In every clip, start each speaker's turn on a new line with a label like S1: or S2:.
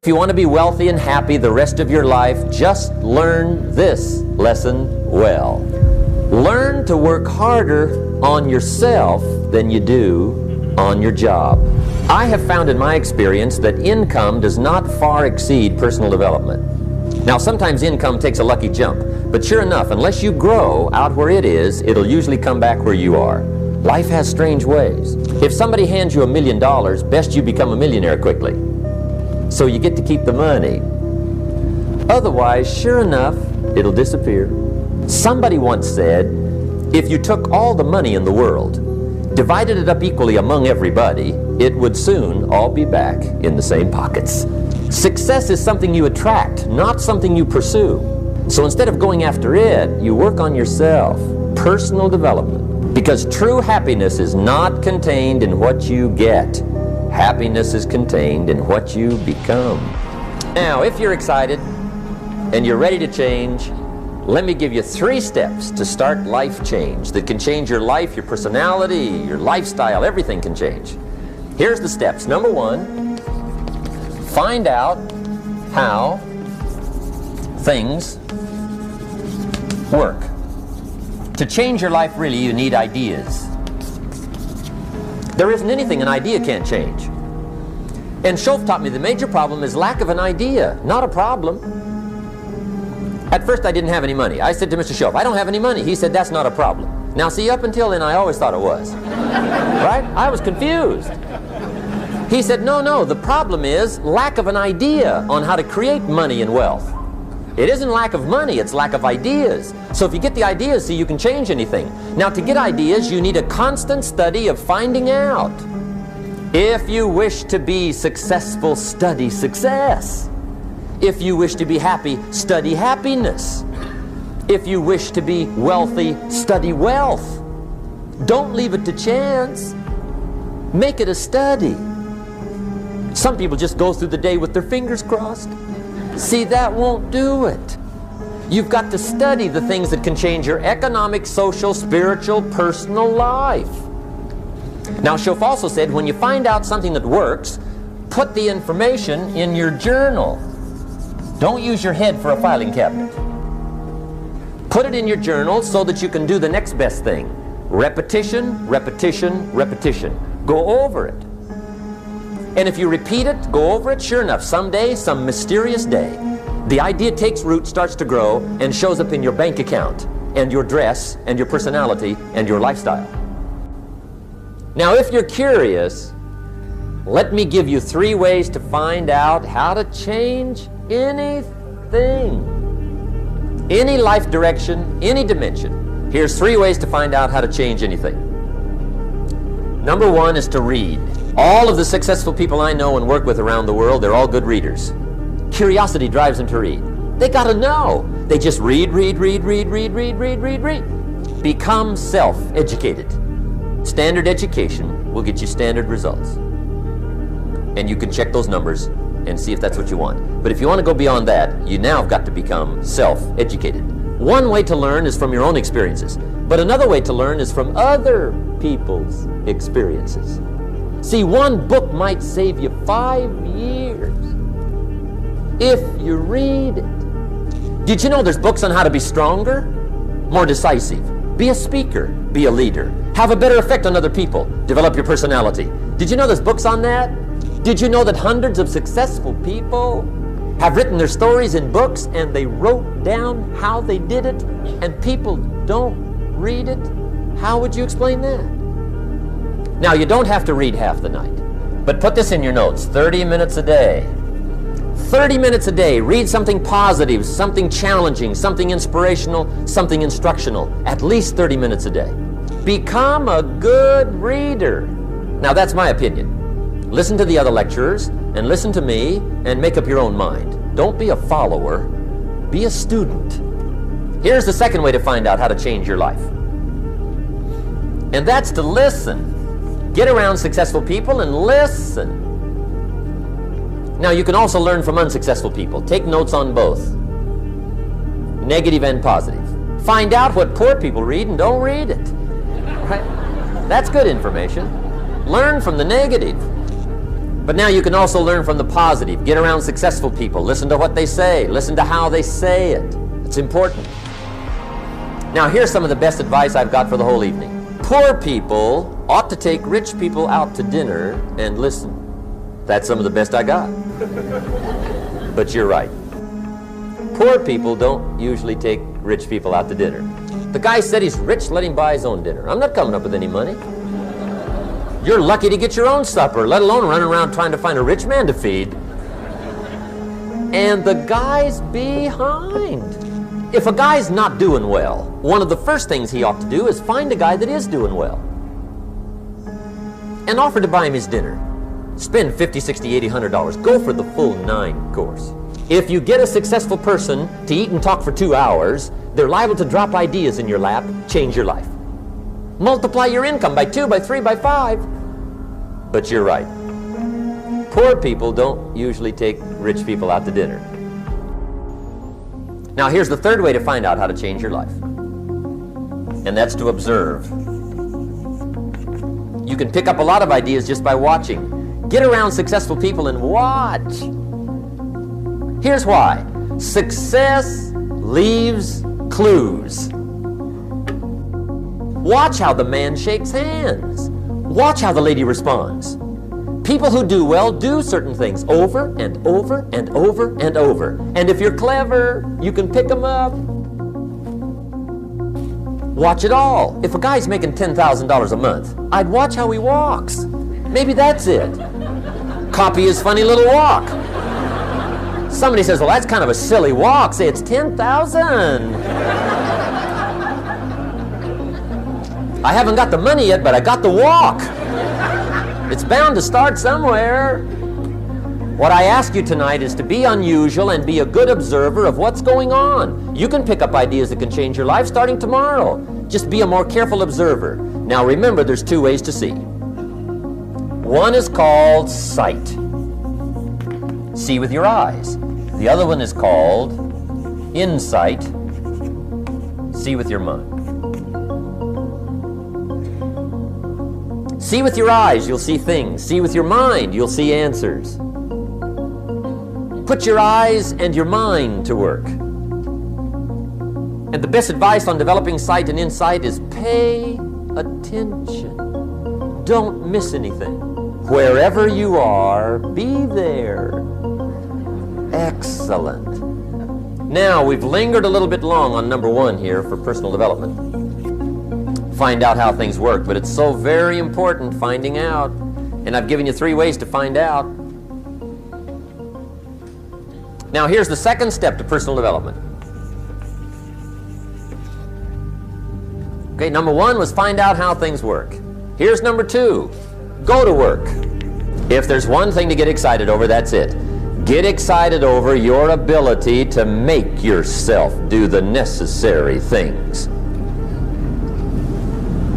S1: If you want to be wealthy and happy the rest of your life, just learn this lesson well. Learn to work harder on yourself than you do on your job. I have found in my experience that income does not far exceed personal development. Now, sometimes income takes a lucky jump, but sure enough, unless you grow out where it is, it'll usually come back where you are. Life has strange ways. If somebody hands you $1 million, best you become a millionaire quickly, so you get to keep the money. Otherwise, sure enough, it'll disappear. Somebody once said, if you took all the money in the world, divided it up equally among everybody, it would soon all be back in the same pockets. Success is something you attract, not something you pursue. So instead of going after it, you work on yourself, personal development. Because true happiness is not contained in what you get. Happiness is contained in what you become. Now, if you're excited and you're ready to change, let me give you 3 steps to start life change that can change your life, your personality, your lifestyle, everything can change. Here's the steps. Number 1, find out how things work. To change your life, really, you need ideas. There isn't anything an idea can't change. And Schoff taught me the major problem is lack of an idea, not a problem. At first I didn't have any money. I said to Mr. Schoff, I don't have any money. He said, that's not a problem. Now see, up until then I always thought it was. Right? I was confused. He said, no, the problem is lack of an idea on how to create money and wealth. It isn't lack of money, it's lack of ideas. So if you get the ideas, see, you can change anything. Now, to get ideas, you need a constant study of finding out. If you wish to be successful, study success. If you wish to be happy, study happiness. If you wish to be wealthy, study wealth. Don't leave it to chance. Make it a study. Some people just go through the day with their fingers crossed. See, that won't do it. You've got to study the things that can change your economic, social, spiritual, personal life. Now, Schoff also said, when you find out something that works, put the information in your journal. Don't use your head for a filing cabinet. Put it in your journal so that you can do the next best thing. Repetition, repetition, repetition. Go over it. And if you repeat it, go over it, sure enough, someday, some mysterious day, the idea takes root, starts to grow, and shows up in your bank account, and your dress, and your personality, and your lifestyle. Now, if you're curious, let me give you 3 ways to find out how to change anything. Any life direction, any dimension. Here's 3 ways to find out how to change anything. Number 1 is to read. All of the successful people I know and work with around the world, they're all good readers. Curiosity drives them to read. They gotta know. They just read. Become self-educated. Standard education will get you standard results. And you can check those numbers and see if that's what you want. But if you want to go beyond that, you now have got to become self-educated. One way to learn is from your own experiences, but another way to learn is from other people's experiences. See, one book might save you 5 years if you read it. Did you know there's books on how to be stronger, more decisive, be a speaker, be a leader, have a better effect on other people, develop your personality? Did you know there's books on that? Did you know that hundreds of successful people have written their stories in books and they wrote down how they did it, and people don't read it? How would you explain that? Now, you don't have to read half the night, but put this in your notes, 30 minutes a day. 30 minutes a day, read something positive, something challenging, something inspirational, something instructional, at least 30 minutes a day. Become a good reader. Now, that's my opinion. Listen to the other lecturers, and listen to me, and make up your own mind. Don't be a follower, be a student. Here's the second way to find out how to change your life. And that's to listen. Get around successful people and listen. Now, you can also learn from unsuccessful people. Take notes on both, negative and positive. Find out what poor people read and don't read it. Right? That's good information. Learn from the negative. But now you can also learn from the positive. Get around successful people. Listen to what they say. Listen to how they say it. It's important. Now here's some of the best advice I've got for the whole evening. Poor people ought to take rich people out to dinner and listen. That's some of the best I got. But you're right. Poor people don't usually take rich people out to dinner. The guy said he's rich, let him buy his own dinner. I'm not coming up with any money. You're lucky to get your own supper, let alone running around trying to find a rich man to feed. And the guy's behind. If a guy's not doing well, one of the first things he ought to do is find a guy that is doing well and offer to buy him his dinner. Spend $50, $60, $80, $100. Go for the full 9 course. If you get a successful person to eat and talk for 2 hours, they're liable to drop ideas in your lap, change your life. Multiply your income by 2, by 3, by 5. But you're right. Poor people don't usually take rich people out to dinner. Now here's the third way to find out how to change your life. And that's to observe. You can pick up a lot of ideas just by watching. Get around successful people and watch. Here's why. Success leaves clues. Watch how the man shakes hands. Watch how the lady responds. People who do well do certain things over and over and over and over. And if you're clever, you can pick them up. Watch it all. If a guy's making $10,000 a month, I'd watch how he walks. Maybe that's it. Copy his funny little walk. Somebody says, well, that's kind of a silly walk. Say, it's 10,000. I haven't got the money yet, but I got the walk. It's bound to start somewhere. What I ask you tonight is to be unusual and be a good observer of what's going on. You can pick up ideas that can change your life starting tomorrow. Just be a more careful observer. Now remember, there's 2 ways to see. One is called sight. See with your eyes. The other one is called insight. See with your mind. See with your eyes, you'll see things. See with your mind, you'll see answers. Put your eyes and your mind to work. And the best advice on developing sight and insight is pay attention. Don't miss anything. Wherever you are, be there. Excellent. Now, we've lingered a little bit long on number 1 here for personal development. Find out how things work, but it's so very important finding out. And I've given you 3 ways to find out. Now here's the second step to personal development. Okay, number 1 was find out how things work. Here's number 2, go to work. If there's one thing to get excited over, that's it. Get excited over your ability to make yourself do the necessary things.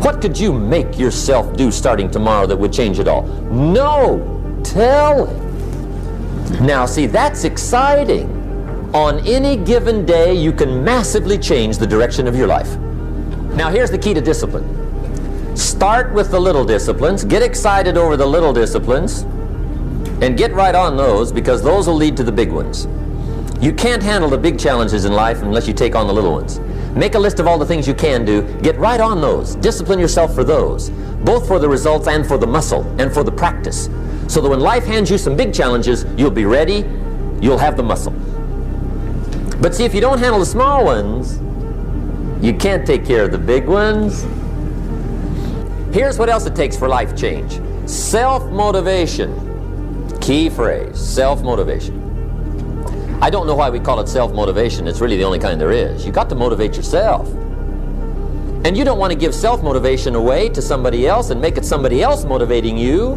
S1: What could you make yourself do starting tomorrow that would change it all? No, tell it. Now see, that's exciting. On any given day, you can massively change the direction of your life. Now here's the key to discipline. Start with the little disciplines, get excited over the little disciplines, and get right on those, because those will lead to the big ones. You can't handle the big challenges in life unless you take on the little ones. Make a list of all the things you can do, get right on those, discipline yourself for those, both for the results and for the muscle and for the practice, so that when life hands you some big challenges, you'll be ready, you'll have the muscle. But see, if you don't handle the small ones, you can't take care of the big ones. Here's what else it takes for life change. Self-motivation. Key phrase, self-motivation. I don't know why we call it self-motivation. It's really the only kind there is. You got to motivate yourself. And you don't want to give self-motivation away to somebody else and make it somebody else motivating you.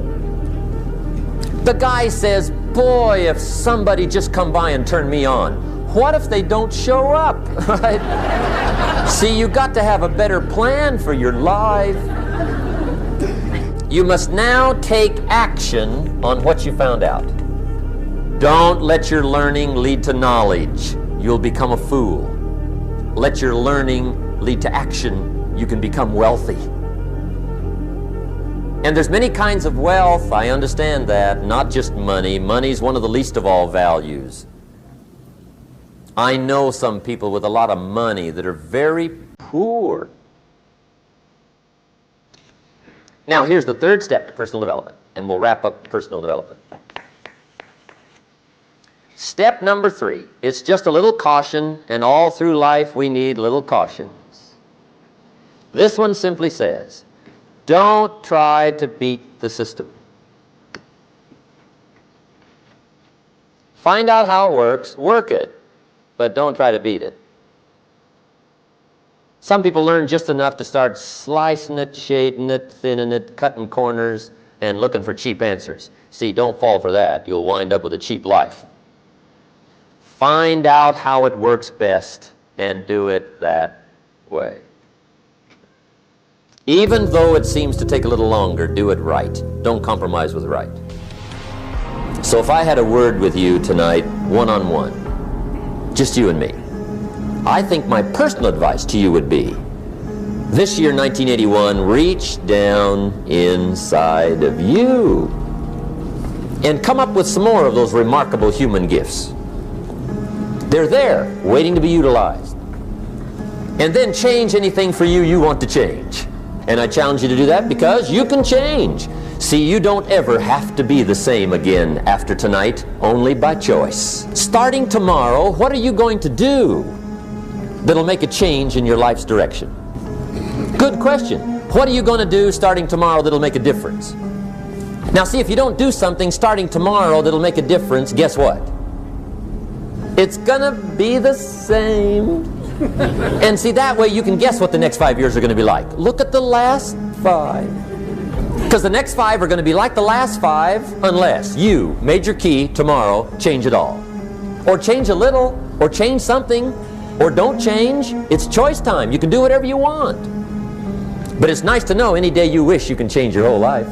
S1: The guy says, boy, if somebody just come by and turn me on. What if they don't show up, right? See, you got to have a better plan for your life. You must now take action on what you found out. Don't let your learning lead to knowledge. You'll become a fool. Let your learning lead to action. You can become wealthy. And there's many kinds of wealth, I understand that, not just money. Money's one of the least of all values. I know some people with a lot of money that are very poor. Now, here's the third step to personal development, and we'll wrap up personal development. Step number 3, it's just a little caution, and all through life we need little cautions. This one simply says, don't try to beat the system. Find out how it works, work it, but don't try to beat it. Some people learn just enough to start slicing it, shading it, thinning it, cutting corners, and looking for cheap answers. See, don't fall for that. You'll wind up with a cheap life. Find out how it works best and do it that way. Even though it seems to take a little longer, do it right. Don't compromise with right. So if I had a word with you tonight, one-on-one, just you and me, I think my personal advice to you would be, this year, 1981, reach down inside of you and come up with some more of those remarkable human gifts. They're there, waiting to be utilized. And then change anything for you you want to change. And I challenge you to do that because you can change. See, you don't ever have to be the same again after tonight, only by choice. Starting tomorrow, what are you going to do that'll make a change in your life's direction? Good question. What are you going to do starting tomorrow that'll make a difference? Now see, if you don't do something starting tomorrow that'll make a difference, guess what? It's gonna be the same. And see, that way you can guess what the next 5 years are going to be like. Look at the last 5. Because the next 5 are going to be like the last 5 unless you, major key, tomorrow, change it all. Or change a little, or change something, or don't change. It's choice time. You can do whatever you want. But it's nice to know any day you wish you can change your whole life.